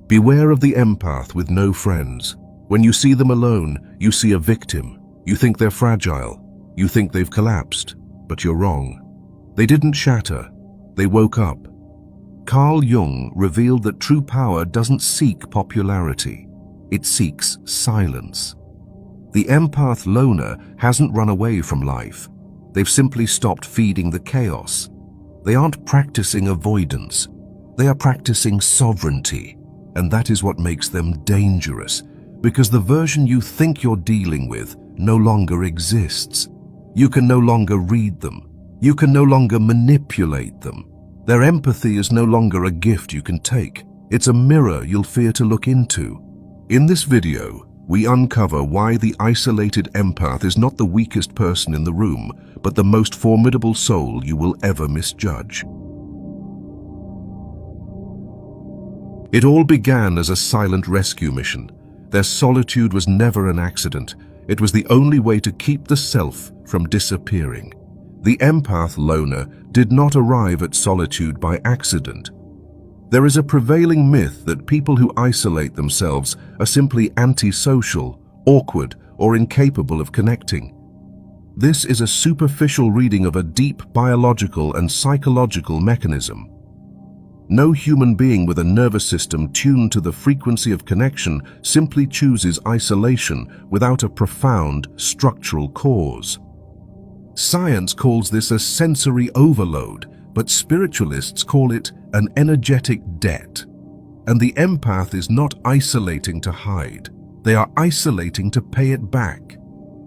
Beware of the empath with no friends. When you see them alone, you see a victim. You think they're fragile. You think they've collapsed, but you're wrong. They didn't shatter. They woke up. Carl Jung revealed that true power doesn't seek popularity. It seeks silence. The empath loner hasn't run away from life. They've simply stopped feeding the chaos. They aren't practicing avoidance. They are practicing sovereignty. And that is what makes them dangerous, because the version you think you're dealing with no longer exists. You can no longer read them. You can no longer manipulate them. Their empathy is no longer a gift you can take. It's a mirror you'll fear to look into. In this video, we uncover why the isolated empath is not the weakest person in the room, but the most formidable soul you will ever misjudge. It all began as a silent rescue mission. Their solitude was never an accident. It was the only way to keep the self from disappearing. The empath loner did not arrive at solitude by accident. There is a prevailing myth that people who isolate themselves are simply antisocial, awkward, or incapable of connecting. This is a superficial reading of a deep biological and psychological mechanism. No human being with a nervous system tuned to the frequency of connection simply chooses isolation without a profound structural cause. Science calls this a sensory overload, but spiritualists call it an energetic debt. And the empath is not isolating to hide. They are isolating to pay it back.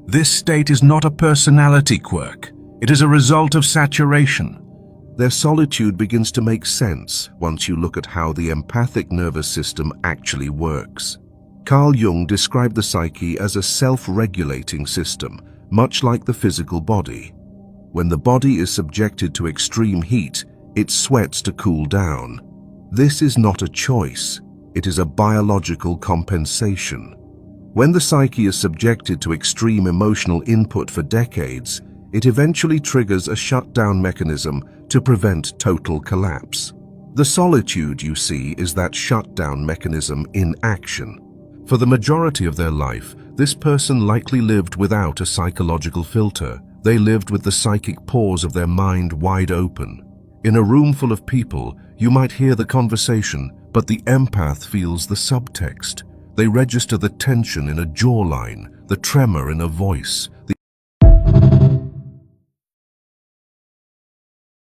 This state is not a personality quirk. It is a result of saturation. Their solitude begins to make sense once you look at how the empathic nervous system actually works. Carl Jung described the psyche as a self-regulating system, much like the physical body. When the body is subjected to extreme heat, it sweats to cool down. This is not a choice. It is a biological compensation. When the psyche is subjected to extreme emotional input for decades, it eventually triggers a shutdown mechanism to prevent total collapse. The solitude you see is that shutdown mechanism in action. For the majority of their life, this person likely lived without a psychological filter. They lived with the psychic pores of their mind wide open. In a room full of people, you might hear the conversation, but the empath feels the subtext. They register the tension in a jawline, the tremor in a voice, the